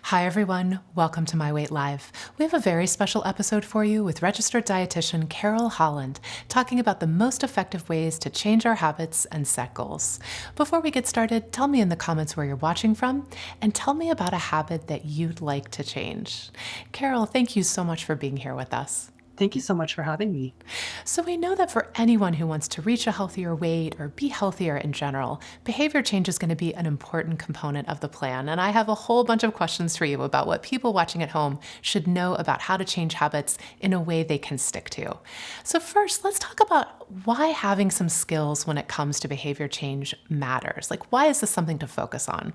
Hi, everyone. Welcome to My Weight Live. We have a very special episode for you with registered dietitian Carol Holland talking about the most effective ways to change our habits and set goals. Before we get started, tell me in the comments where you're watching from and tell me about a habit that you'd like to change. Carol, thank you so much for being here with us. Thank you so much for having me. So, we know that for anyone who wants to reach a healthier weight or be healthier in general, behavior change is going to be an important component of the plan. And I have a whole bunch of questions for you about what people watching at home should know about how to change habits in a way they can stick to. So, first, let's talk about why having some skills when it comes to behavior change matters. Like, why is this something to focus on?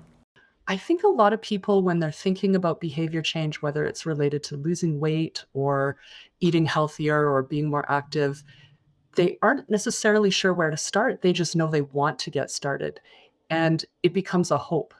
I think a lot of people, when they're thinking about behavior change, whether it's related to losing weight or eating healthier or being more active, they aren't necessarily sure where to start. They just know they want to get started. And it becomes a hope.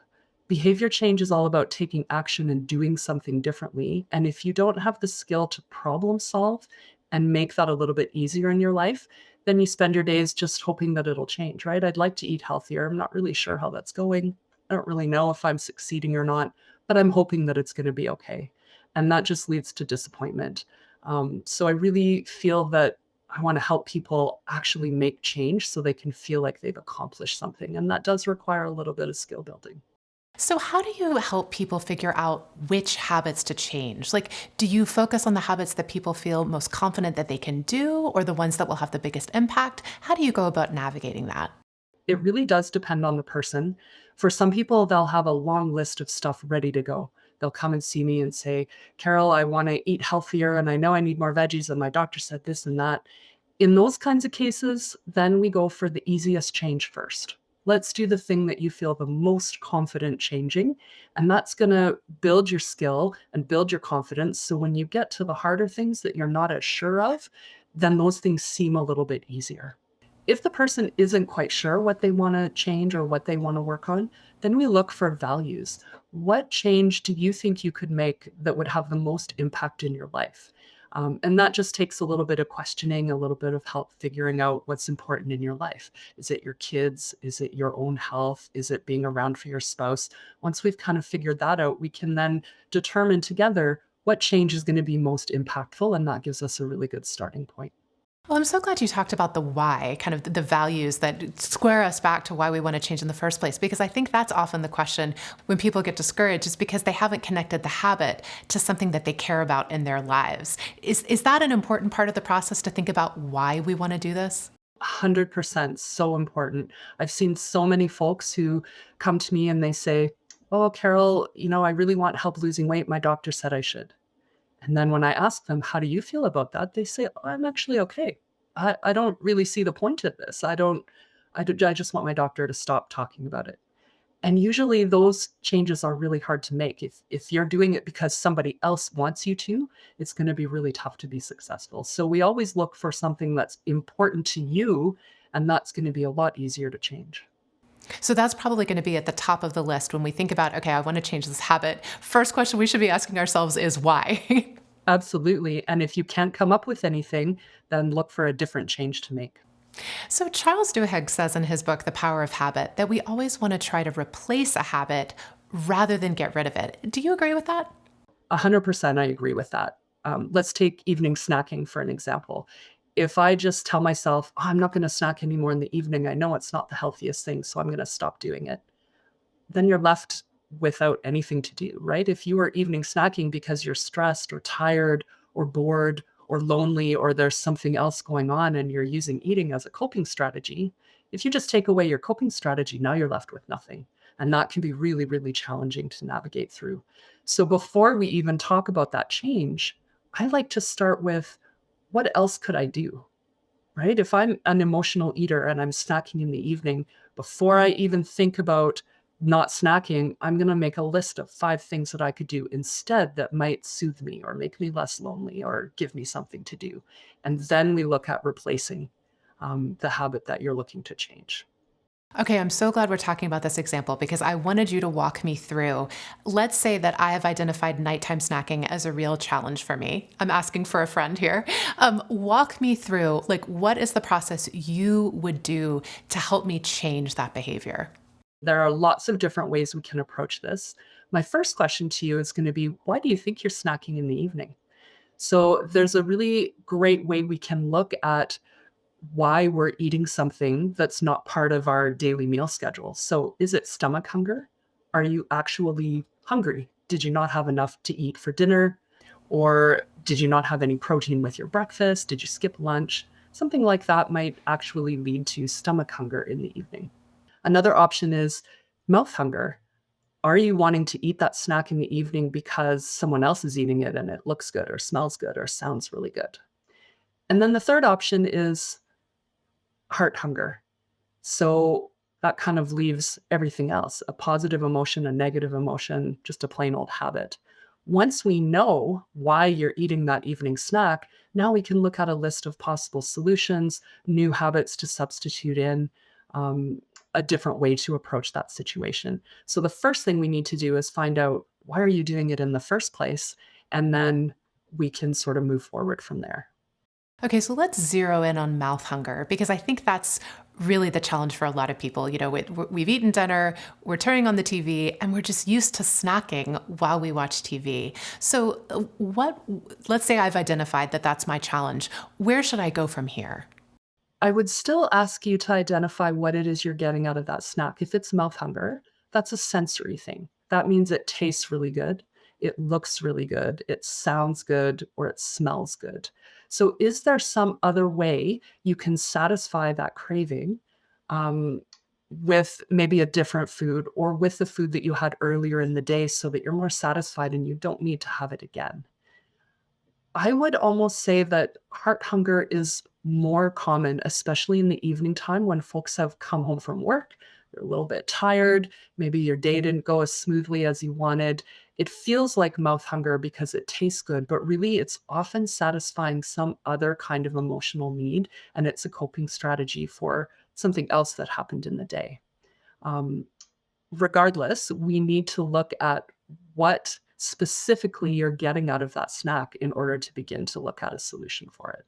Behavior change is all about taking action and doing something differently. And if you don't have the skill to problem solve and make that a little bit easier in your life, then you spend your days just hoping that it'll change, right? I'd like to eat healthier. I'm not really sure how that's going. I don't really know if I'm succeeding or not, but I'm hoping that it's going to be okay. And that just leads to disappointment. So I really feel that I want to help people actually make change so they can feel like they've accomplished something. And that does require a little bit of skill building. So, how do you help people figure out which habits to change? Like, do you focus on the habits that people feel most confident that they can do or the ones that will have the biggest impact? How do you go about navigating that? It really does depend on the person. For some people, they'll have a long list of stuff ready to go. They'll come and see me and say, Carol, I want to eat healthier and I know I need more veggies and my doctor said this and that. In those kinds of cases, then we go for the easiest change first. Let's do the thing that you feel the most confident changing. And that's going to build your skill and build your confidence. So when you get to the harder things that you're not as sure of, then those things seem a little bit easier. If the person isn't quite sure what they want to change or what they want to work on, then we look for values. What change do you think you could make that would have the most impact in your life? And that just takes a little bit of questioning, a little bit of help figuring out what's important in your life. Is it your kids? Is it your own health? Is it being around for your spouse? Once we've kind of figured that out, we can then determine together what change is going to be most impactful. And that gives us a really good starting point. Well, I'm so glad you talked about the why, kind of the values that square us back to why we want to change in the first place, because I think that's often the question when people get discouraged is because they haven't connected the habit to something that they care about in their lives. Is that an important part of the process to think about why we want to do this? 100% so important. I've seen so many folks who come to me and they say, "Oh, Carol, I really want help losing weight. My doctor said I should." And then when I ask them, "How do you feel about that?" They say, "Oh, I'm actually okay. I don't really see the point of this. I just want my doctor to stop talking about it." And usually those changes are really hard to make. If you're doing it because somebody else wants you to, it's going to be really tough to be successful. So we always look for something that's important to you, and that's going to be a lot easier to change. So that's probably going to be at the top of the list when we think about, okay, I want to change this habit. First question we should be asking ourselves is why? Absolutely. And if you can't come up with anything, then look for a different change to make. So, Charles Duhigg says in his book, The Power of Habit, that we always want to try to replace a habit rather than get rid of it. Do you agree with that? 100% I agree with that. Let's take evening snacking for an example. If I just tell myself, "Oh, I'm not going to snack anymore in the evening, I know it's not the healthiest thing, so I'm going to stop doing it," then you're left without anything to do, right? If you are evening snacking because you're stressed or tired or bored or lonely or there's something else going on and you're using eating as a coping strategy, if you just take away your coping strategy, now you're left with nothing. And that can be really, really challenging to navigate through. So before we even talk about that change, I like to start with what else could I do? Right? If I'm an emotional eater and I'm snacking in the evening, before I even think about not snacking, I'm going to make a list of 5 things that I could do instead that might soothe me or make me less lonely or give me something to do. And then we look at replacing the habit that you're looking to change. Okay, I'm so glad we're talking about this example because I wanted you to walk me through. Let's say that I have identified nighttime snacking as a real challenge for me. I'm asking for a friend here. Walk me through, like, what is the process you would do to help me change that behavior? There are lots of different ways we can approach this. My first question to you is going to be, why do you think you're snacking in the evening? So there's a really great way we can look at why we're eating something that's not part of our daily meal schedule. So is it stomach hunger? Are you actually hungry? Did you not have enough to eat for dinner? Or did you not have any protein with your breakfast? Did you skip lunch? Something like that might actually lead to stomach hunger in the evening. Another option is mouth hunger. Are you wanting to eat that snack in the evening because someone else is eating it and it looks good or smells good or sounds really good? And then the third option is heart hunger. So that kind of leaves everything else, a positive emotion, a negative emotion, just a plain old habit. Once we know why you're eating that evening snack, now we can look at a list of possible solutions, new habits to substitute in, a different way to approach that situation. So the first thing we need to do is find out, why are you doing it in the first place? And then we can sort of move forward from there. Okay, so let's zero in on mouth hunger because I think that's really the challenge for a lot of people. We've eaten dinner, we're turning on the TV, and we're just used to snacking while we watch TV. So, let's say I've identified that that's my challenge. Where should I go from here? I would still ask you to identify what it is you're getting out of that snack. If it's mouth hunger, that's a sensory thing. That means it tastes really good, it looks really good, it sounds good, or it smells good. So, is there some other way you can satisfy that craving um, with maybe a different food or with the food that you had earlier in the day so that you're more satisfied and you don't need to have it again? I would almost say that heart hunger is more common, especially in the evening time when folks have come home from work. You're a little bit tired. Maybe your day didn't go as smoothly as you wanted. It feels like mouth hunger because it tastes good, but really it's often satisfying some other kind of emotional need. And it's a coping strategy for something else that happened in the day. Um, Regardless, we need to look at what specifically you're getting out of that snack in order to begin to look at a solution for it.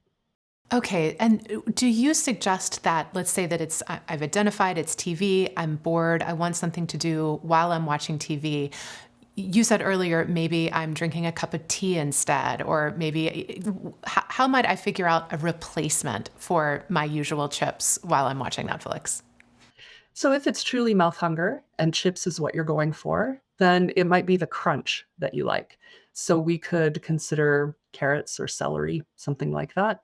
Okay, and do you suggest that, let's say that I've identified it's TV, I'm bored, I want something to do while I'm watching TV. You said earlier, maybe I'm drinking a cup of tea instead, or maybe how might I figure out a replacement for my usual chips while I'm watching Netflix? So if it's truly mouth hunger and chips is what you're going for, then it might be the crunch that you like. So we could consider carrots or celery, something like that.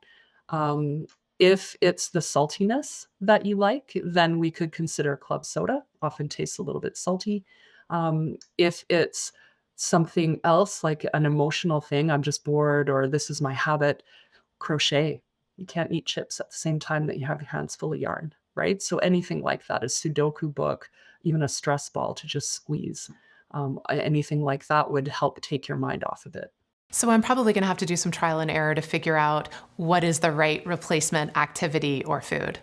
Um, if it's the saltiness that you like, then we could consider club soda, often tastes a little bit salty. If it's something else like an emotional thing, I'm just bored or this is my habit, crochet. You can't eat chips at the same time that you have your hands full of yarn, right? So anything like that, a Sudoku book, even a stress ball to just squeeze, anything like that would help take your mind off of it. So I'm probably going to have to do some trial and error to figure out what is the right replacement activity or food.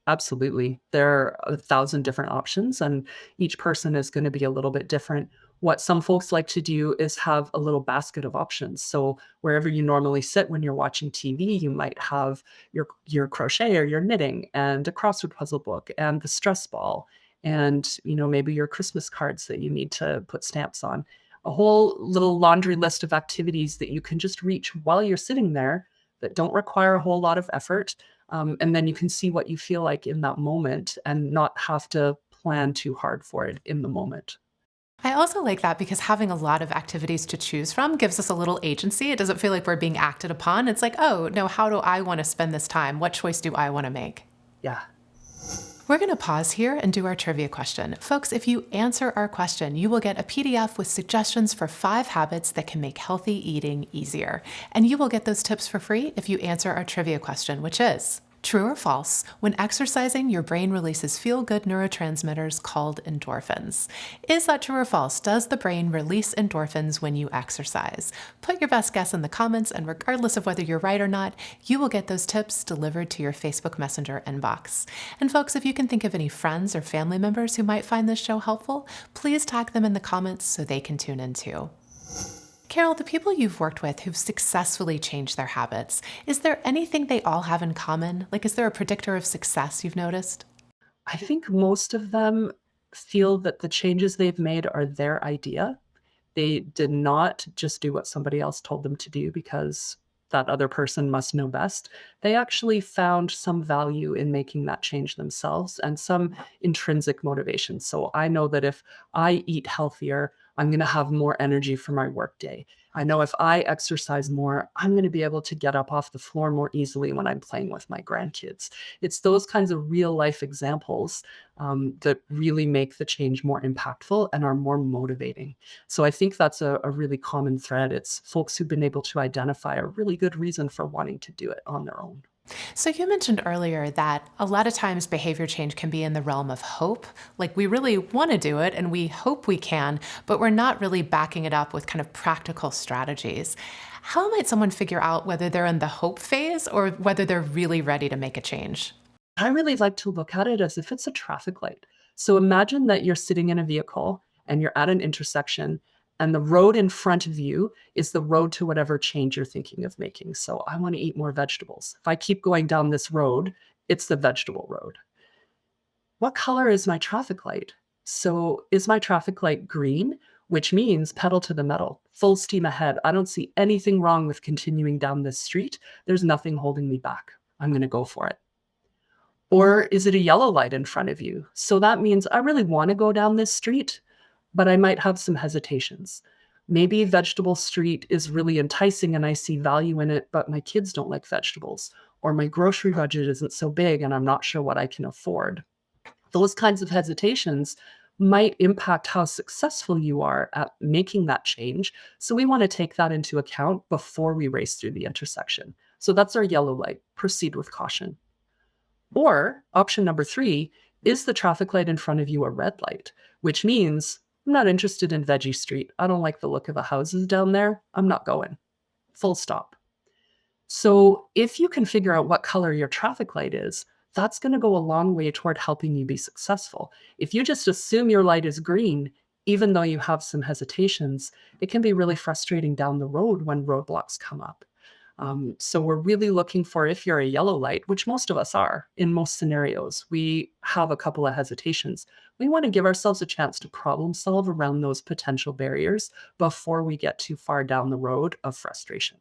Absolutely. There are 1,000 different options, and each person is going to be a little bit different. What some folks like to do is have a little basket of options. So wherever you normally sit when you're watching TV, you might have your crochet or your knitting and a crossword puzzle book and the stress ball and maybe your Christmas cards that you need to put stamps on. A whole little laundry list of activities that you can just reach while you're sitting there that don't require a whole lot of effort, and then you can see what you feel like in that moment and not have to plan too hard for it in the moment. I also like that because having a lot of activities to choose from gives us a little agency. It doesn't feel like we're being acted upon. It's like, oh, no, how do I want to spend this time? What choice do I want to make? Yeah. We're going to pause here and do our trivia question. Folks, if you answer our question, you will get a PDF with suggestions for 5 habits that can make healthy eating easier. And you will get those tips for free if you answer our trivia question, which is: true or false, when exercising, your brain releases feel-good neurotransmitters called endorphins. Is that true or false? Does the brain release endorphins when you exercise? Put your best guess in the comments, and regardless of whether you're right or not, you will get those tips delivered to your Facebook Messenger inbox. And folks, if you can think of any friends or family members who might find this show helpful, please tag them in the comments so they can tune in too. Carol, the people you've worked with who've successfully changed their habits, is there anything they all have in common? Like, is there a predictor of success you've noticed? I think most of them feel that the changes they've made are their idea. They did not just do what somebody else told them to do because that other person must know best. They actually found some value in making that change themselves and some intrinsic motivation. So I know that if I eat healthier, I'm going to have more energy for my workday. I know if I exercise more, I'm going to be able to get up off the floor more easily when I'm playing with my grandkids. It's those kinds of real life examples that really make the change more impactful and are more motivating. So I think that's a really common thread. It's folks who've been able to identify a really good reason for wanting to do it on their own. So, you mentioned earlier that a lot of times behavior change can be in the realm of hope. Like, we really want to do it and we hope we can, but we're not really backing it up with kind of practical strategies. How might someone figure out whether they're in the hope phase or whether they're really ready to make a change? I really like to look at it as if it's a traffic light. So imagine that you're sitting in a vehicle and you're at an intersection, and the road in front of you is the road to whatever change you're thinking of making. So I want to eat more vegetables. If I keep going down this road, it's the vegetable road. What color is my traffic light? So is my traffic light green, which means pedal to the metal, full steam ahead. I don't see anything wrong with continuing down this street. There's nothing holding me back. I'm going to go for it. Or is it a yellow light in front of you? So that means I really want to go down this street, but I might have some hesitations. Maybe Vegetable Street is really enticing and I see value in it, but my kids don't like vegetables. Or my grocery budget isn't so big and I'm not sure what I can afford. Those kinds of hesitations might impact how successful you are at making that change. So we want to take that into account before we race through the intersection. So that's our yellow light. Proceed with caution. Or option number 3, is the traffic light in front of you a red light, which means I'm not interested in Veggie Street. I don't like the look of the houses down there. I'm not going. Full stop. So if you can figure out what color your traffic light is, that's going to go a long way toward helping you be successful. If you just assume your light is green, even though you have some hesitations, it can be really frustrating down the road when roadblocks come up. So we're really looking for, if you're a yellow light, which most of us are in most scenarios, we have a couple of hesitations. We want to give ourselves a chance to problem solve around those potential barriers before we get too far down the road of frustration.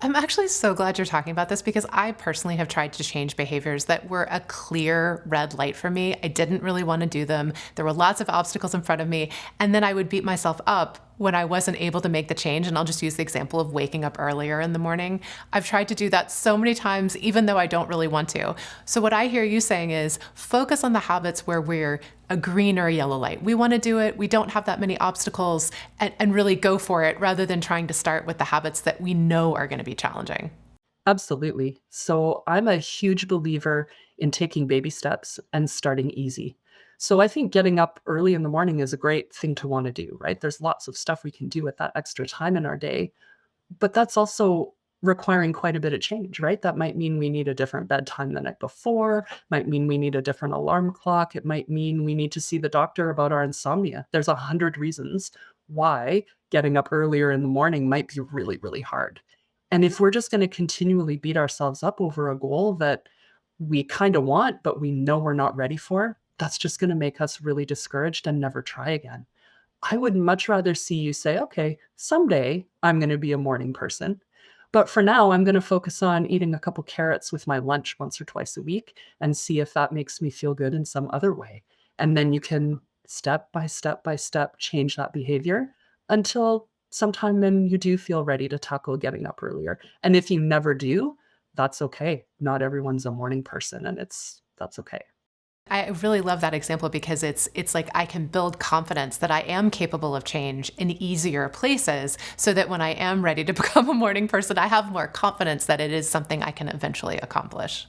I'm actually so glad you're talking about this because I personally have tried to change behaviors that were a clear red light for me. I didn't really want to do them. There were lots of obstacles in front of me. And then I would beat myself up when I wasn't able to make the change. And I'll just use the example of waking up earlier in the morning. I've tried to do that so many times, even though I don't really want to. So what I hear you saying is focus on the habits where we're a green or a yellow light. We want to do it. We don't have that many obstacles and really go for it rather than trying to start with the habits that we know are going to be challenging. Absolutely. So I'm a huge believer in taking baby steps and starting easy. So I think getting up early in the morning is a great thing to want to do, right? There's lots of stuff we can do with that extra time in our day, but that's also requiring quite a bit of change, right? That might mean we need a different bedtime the night before, might mean we need a different alarm clock. It might mean we need to see the doctor about our insomnia. There's 100 reasons why getting up earlier in the morning might be really, really hard. And if we're just going to continually beat ourselves up over a goal that we kind of want, but we know we're not ready for, that's just going to make us really discouraged and never try again. I would much rather see you say, okay, someday I'm going to be a morning person. But for now, I'm going to focus on eating a couple carrots with my lunch once or twice a week and see if that makes me feel good in some other way. And then you can step by step by step change that behavior until sometime then you do feel ready to tackle getting up earlier. And if you never do, that's okay. Not everyone's a morning person, and that's okay. I really love that example because it's like I can build confidence that I am capable of change in easier places so that when I am ready to become a morning person, I have more confidence that it is something I can eventually accomplish.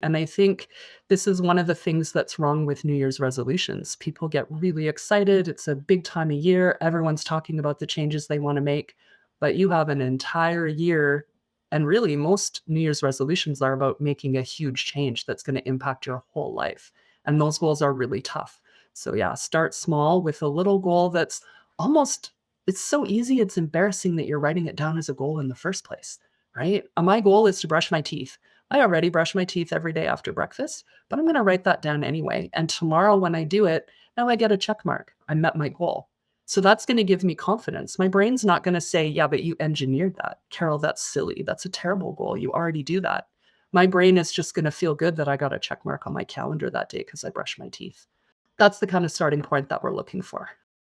And I think this is one of the things that's wrong with New Year's resolutions. People get really excited. It's a big time of year. Everyone's talking about the changes they want to make, but you have an entire year. And really, most New Year's resolutions are about making a huge change that's going to impact your whole life. And those goals are really tough. So, yeah, start small with a little goal that's almost, it's so easy. It's embarrassing that you're writing it down as a goal in the first place, right? My goal is to brush my teeth. I already brush my teeth every day after breakfast, but I'm going to write that down anyway. And tomorrow when I do it, now I get a check mark. I met my goal. So that's going to give me confidence. My brain's not going to say, yeah, but you engineered that. Carol, that's silly. That's a terrible goal. You already do that. My brain is just going to feel good that I got a check mark on my calendar that day because I brushed my teeth. That's the kind of starting point that we're looking for.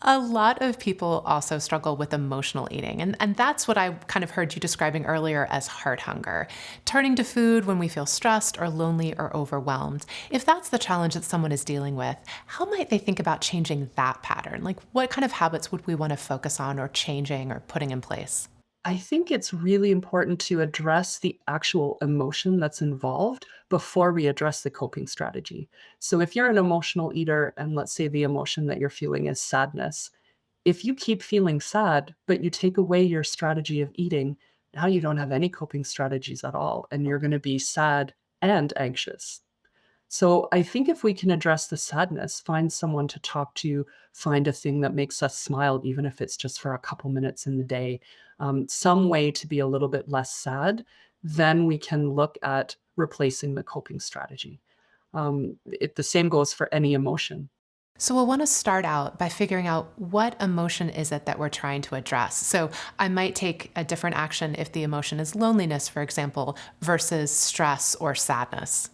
A lot of people also struggle with emotional eating, and that's what I kind of heard you describing earlier as heart hunger, turning to food when we feel stressed or lonely or overwhelmed. If that's the challenge that someone is dealing with, how might they think about changing that pattern? Like, what kind of habits would we want to focus on or changing or putting in place? I think it's really important to address the actual emotion that's involved before we address the coping strategy. So, if you're an emotional eater, and let's say the emotion that you're feeling is sadness, if you keep feeling sad, but you take away your strategy of eating, now you don't have any coping strategies at all, and you're going to be sad and anxious. So I think if we can address the sadness, find someone to talk to, find a thing that makes us smile, even if it's just for a couple minutes in the day, some way to be a little bit less sad, then we can look at replacing the coping strategy. The same goes for any emotion. So we'll want to start out by figuring out what emotion is it that we're trying to address. So I might take a different action if the emotion is loneliness, for example, versus stress or sadness.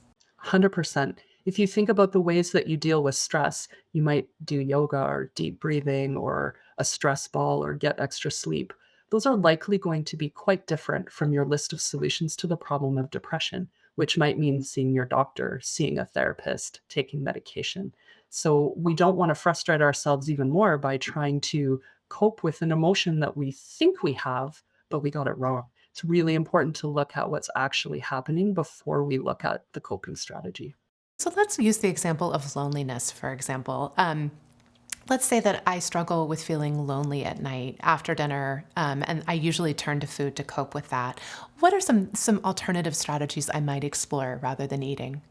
100%. If you think about the ways that you deal with stress, you might do yoga or deep breathing or a stress ball or get extra sleep. Those are likely going to be quite different from your list of solutions to the problem of depression, which might mean seeing your doctor, seeing a therapist, taking medication. So we don't want to frustrate ourselves even more by trying to cope with an emotion that we think we have, but we got it wrong. It's really important to look at what's actually happening before we look at the coping strategy. So let's use the example of loneliness, for example. Let's say that I struggle with feeling lonely at night after dinner, and I usually turn to food to cope with that. What are some alternative strategies I might explore rather than eating?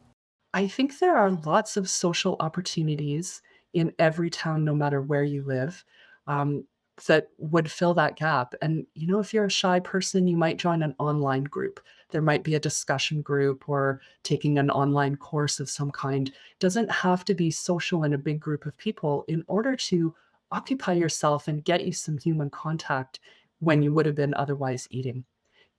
I think there are lots of social opportunities in every town, no matter where you live, um, that would fill that gap. And, if you're a shy person, you might join an online group. There might be a discussion group or taking an online course of some kind. Doesn't have to be social in a big group of people in order to occupy yourself and get you some human contact when you would have been otherwise eating.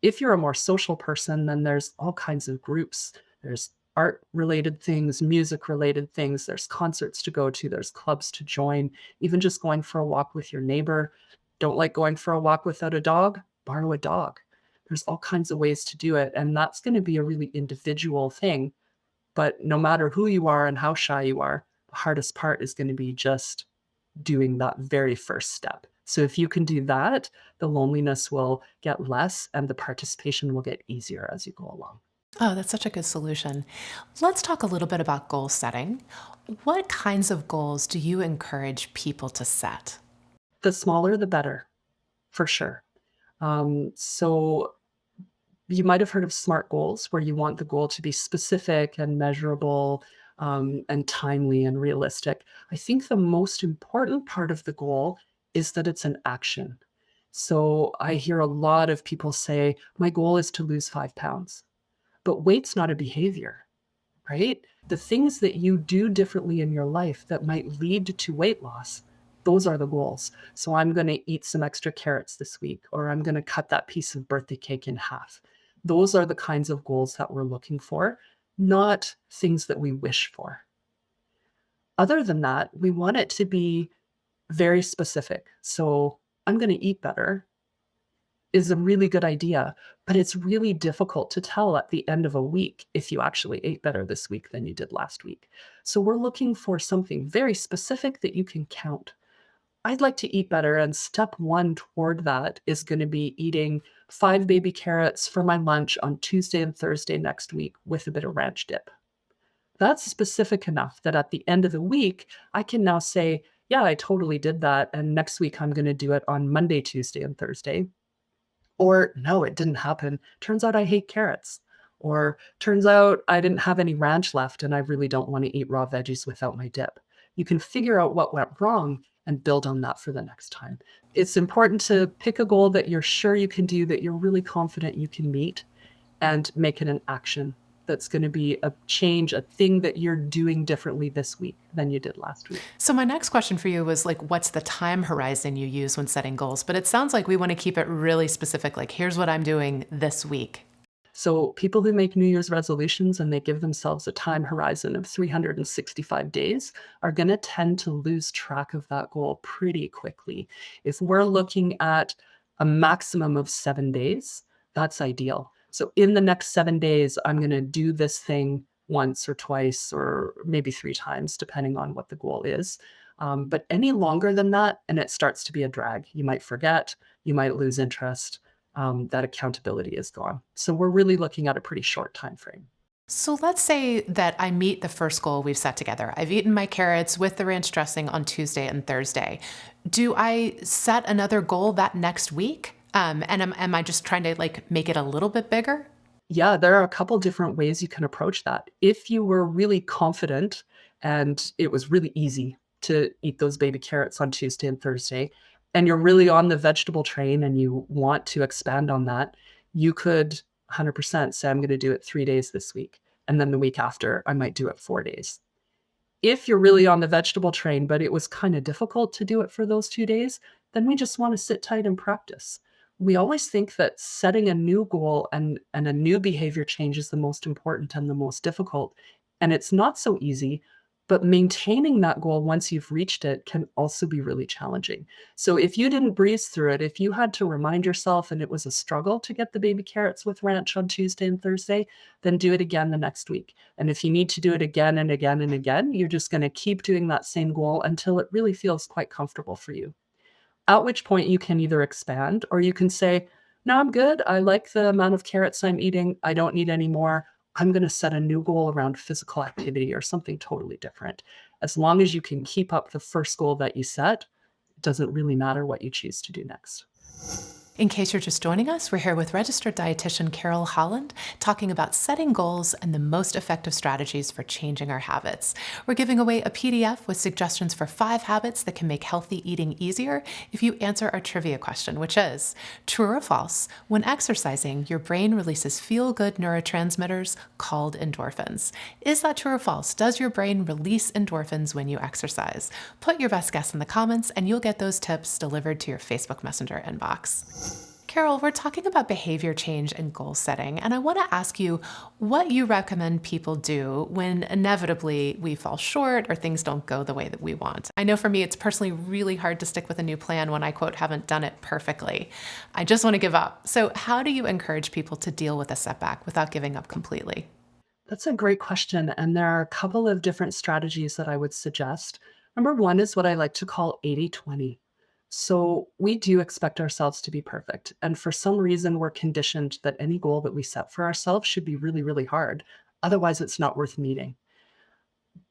If you're a more social person, then there's all kinds of groups. There's art related things, music related things, there's concerts to go to, there's clubs to join, even just going for a walk with your neighbor. Don't like going for a walk without a dog? Borrow a dog. There's all kinds of ways to do it. And that's going to be a really individual thing. But no matter who you are and how shy you are, the hardest part is going to be just doing that very first step. So if you can do that, the loneliness will get less and the participation will get easier as you go along. Oh, that's such a good solution. Let's talk a little bit about goal setting. What kinds of goals do you encourage people to set? The smaller, the better, for sure. So you might have heard of SMART goals, where you want the goal to be specific and measurable, and timely and realistic. I think the most important part of the goal is that it's an action. So I hear a lot of people say, my goal is to lose 5 pounds. But weight's not a behavior, right? The things that you do differently in your life that might lead to weight loss, those are the goals. So I'm going to eat some extra carrots this week, or I'm going to cut that piece of birthday cake in half. Those are the kinds of goals that we're looking for, not things that we wish for. Other than that, we want it to be very specific. So I'm going to eat better is a really good idea, but it's really difficult to tell at the end of a week if you actually ate better this week than you did last week. So we're looking for something very specific that you can count. I'd like to eat better, and step one toward that is going to be eating 5 baby carrots for my lunch on Tuesday and Thursday next week with a bit of ranch dip. That's specific enough that at the end of the week, I can now say, yeah, I totally did that. And next week, I'm going to do it on Monday, Tuesday, and Thursday. Or no, it didn't happen. Turns out I hate carrots. Or turns out I didn't have any ranch left and I really don't want to eat raw veggies without my dip. You can figure out what went wrong and build on that for the next time. It's important to pick a goal that you're sure you can do, that you're really confident you can meet, and make it an action that's going to be a change, a thing that you're doing differently this week than you did last week. So my next question for you was like, what's the time horizon you use when setting goals? But it sounds like we want to keep it really specific. Like, here's what I'm doing this week. So people who make New Year's resolutions and they give themselves a time horizon of 365 days are going to tend to lose track of that goal pretty quickly. If we're looking at a maximum of 7 days, that's ideal. So in the next 7 days, I'm going to do this thing once or twice or maybe 3 times, depending on what the goal is. But any longer than that, and it starts to be a drag, you might forget, you might lose interest. That accountability is gone. So we're really looking at a pretty short time frame. So let's say that I meet the first goal we've set together. I've eaten my carrots with the ranch dressing on Tuesday and Thursday. Do I set another goal that next week? And am I just trying to like make it a little bit bigger? Yeah, there are a couple different ways you can approach that. If you were really confident and it was really easy to eat those baby carrots on Tuesday and Thursday, and you're really on the vegetable train and you want to expand on that, you could 100% say, I'm going to do it 3 days this week. And then the week after, I might do it 4 days. If you're really on the vegetable train, but it was kind of difficult to do it for those 2 days, then we just want to sit tight and practice. We always think that setting a new goal and a new behavior change is the most important and the most difficult. And it's not so easy, but maintaining that goal once you've reached it can also be really challenging. So if you didn't breeze through it, if you had to remind yourself and it was a struggle to get the baby carrots with ranch on Tuesday and Thursday, then do it again the next week. And if you need to do it again and again and again, you're just going to keep doing that same goal until it really feels quite comfortable for you. At which point you can either expand or you can say, no, I'm good. I like the amount of carrots I'm eating. I don't need any more. I'm going to set a new goal around physical activity or something totally different. As long as you can keep up the first goal that you set, it doesn't really matter what you choose to do next. In case you're just joining us, we're here with registered dietitian Carol Holland talking about setting goals and the most effective strategies for changing our habits. We're giving away a PDF with suggestions for 5 habits that can make healthy eating easier if you answer our trivia question, which is, true or false, when exercising, your brain releases feel-good neurotransmitters called endorphins. Is that true or false? Does your brain release endorphins when you exercise? Put your best guess in the comments and you'll get those tips delivered to your Facebook Messenger inbox. Carol, we're talking about behavior change and goal setting, and I want to ask you what you recommend people do when inevitably we fall short or things don't go the way that we want. I know for me, it's personally really hard to stick with a new plan when I, quote, haven't done it perfectly. I just want to give up. So how do you encourage people to deal with a setback without giving up completely? That's a great question. And there are a couple of different strategies that I would suggest. Number one is what I like to call 80-20. So we do expect ourselves to be perfect. And for some reason, we're conditioned that any goal that we set for ourselves should be really, really hard. Otherwise, it's not worth meeting.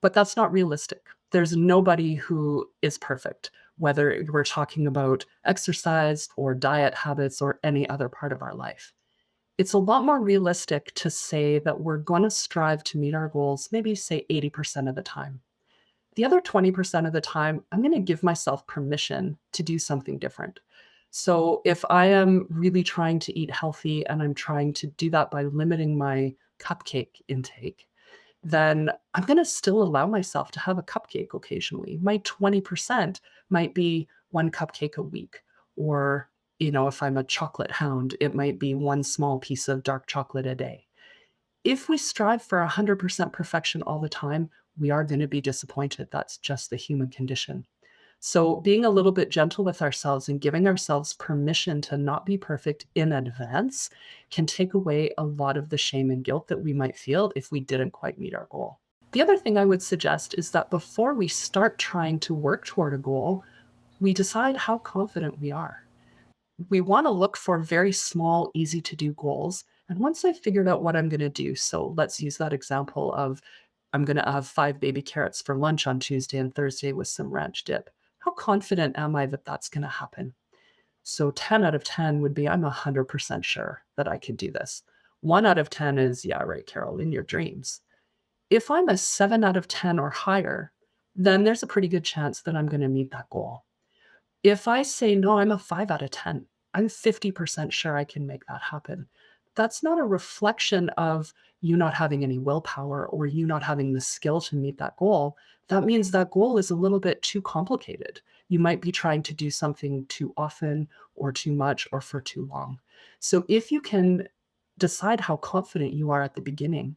But that's not realistic. There's nobody who is perfect, whether we're talking about exercise or diet habits or any other part of our life. It's a lot more realistic to say that we're going to strive to meet our goals, maybe say 80% of the time. The other 20% of the time, I'm going to give myself permission to do something different. So if I am really trying to eat healthy and I'm trying to do that by limiting my cupcake intake, then I'm going to still allow myself to have a cupcake occasionally. My 20% might be 1 cupcake a week. Or, if I'm a chocolate hound, it might be 1 small piece of dark chocolate a day. If we strive for 100% perfection all the time, we are going to be disappointed. That's just the human condition. So being a little bit gentle with ourselves and giving ourselves permission to not be perfect in advance can take away a lot of the shame and guilt that we might feel if we didn't quite meet our goal. The other thing I would suggest is that before we start trying to work toward a goal, we decide how confident we are. We want to look for very small, easy to do goals. And once I've figured out what I'm going to do, so let's use that example of I'm going to have 5 baby carrots for lunch on Tuesday and Thursday with some ranch dip. How confident am I that that's going to happen? So 10 out of 10 would be I'm 100% sure that I can do this. 1 out of 10 is, yeah, right, Carol, in your dreams. If I'm a 7 out of 10 or higher, then there's a pretty good chance that I'm going to meet that goal. If I say, no, I'm a 5 out of 10, I'm 50% sure I can make that happen. That's not a reflection of you not having any willpower or you not having the skill to meet that goal, that means that goal is a little bit too complicated. You might be trying to do something too often or too much or for too long. So if you can decide how confident you are at the beginning,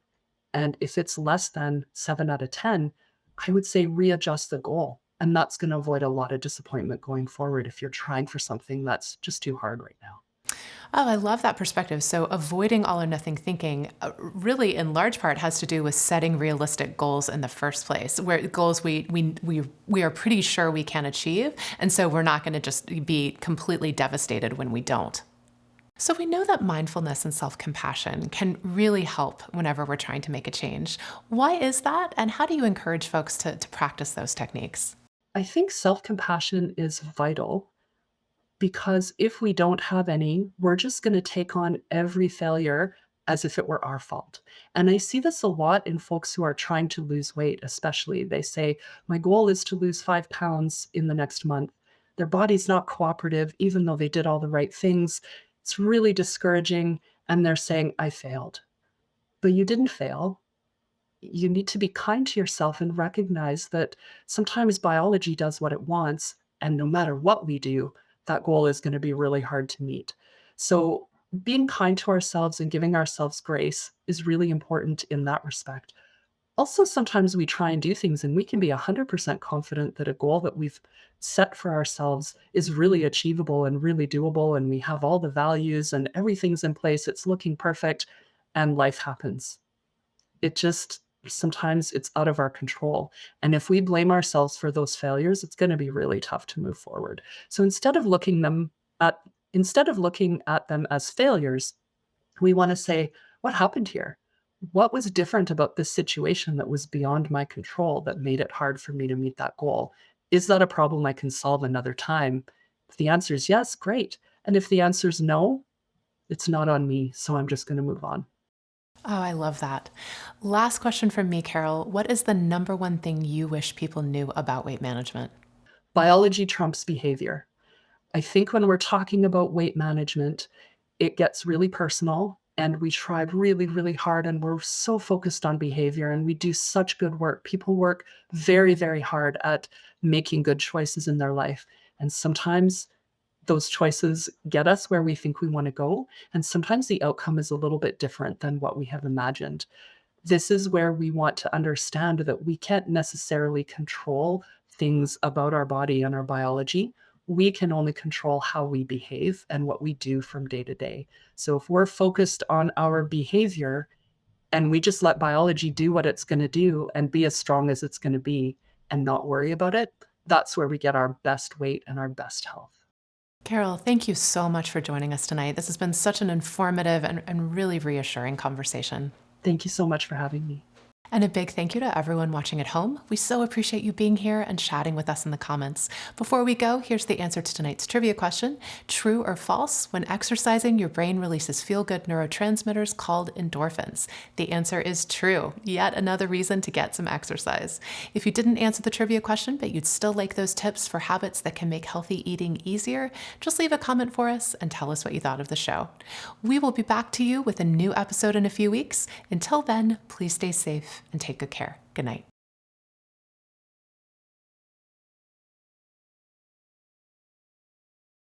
and if it's less than 7 out of 10, I would say readjust the goal. And that's going to avoid a lot of disappointment going forward if you're trying for something that's just too hard right now. Oh, I love that perspective. So avoiding all or nothing thinking really in large part has to do with setting realistic goals in the first place, where goals we are pretty sure we can achieve. And so we're not going to just be completely devastated when we don't. So we know that mindfulness and self-compassion can really help whenever we're trying to make a change. Why is that? And how do you encourage folks to practice those techniques? I think self compassion is vital because if we don't have any, we're just going to take on every failure as if it were our fault. And I see this a lot in folks who are trying to lose weight, especially. They say, my goal is to lose 5 pounds in the next month. Their body's not cooperative, even though they did all the right things. It's really discouraging. And they're saying, I failed. But you didn't fail. You need to be kind to yourself and recognize that sometimes biology does what it wants. And no matter what we do, that goal is going to be really hard to meet. So, being kind to ourselves and giving ourselves grace is really important in that respect. Also, sometimes we try and do things and we can be 100% confident that a goal that we've set for ourselves is really achievable and really doable. And we have all the values and everything's in place. It's looking perfect. And life happens. It just sometimes it's out of our control. And if we blame ourselves for those failures, it's going to be really tough to move forward. So at instead of looking at them as failures, we want to say, what happened here? What was different about this situation that was beyond my control that made it hard for me to meet that goal? Is that a problem I can solve another time? If the answer is yes, great. And if the answer is no, it's not on me. So I'm just going to move on. Oh, I love that. Last question from me, Carol. What is the number one thing you wish people knew about weight management? Biology trumps behavior. I think when we're talking about weight management, it gets really personal and we try really, really hard and we're so focused on behavior and we do such good work. People work very, very hard at making good choices in their life. And sometimes those choices get us where we think we want to go. And sometimes the outcome is a little bit different than what we have imagined. This is where we want to understand that we can't necessarily control things about our body and our biology. We can only control how we behave and what we do from day to day. So if we're focused on our behavior and we just let biology do what it's going to do and be as strong as it's going to be and not worry about it, that's where we get our best weight and our best health. Carol, thank you so much for joining us tonight. This has been such an informative and really reassuring conversation. Thank you so much for having me. And a big thank you to everyone watching at home. We so appreciate you being here and chatting with us in the comments. Before we go, here's the answer to tonight's trivia question. True or false? When exercising, your brain releases feel-good neurotransmitters called endorphins. The answer is true. Yet another reason to get some exercise. If you didn't answer the trivia question, but you'd still like those tips for habits that can make healthy eating easier, just leave a comment for us and tell us what you thought of the show. We will be back to you with a new episode in a few weeks. Until then, please stay safe and take good care. Good night.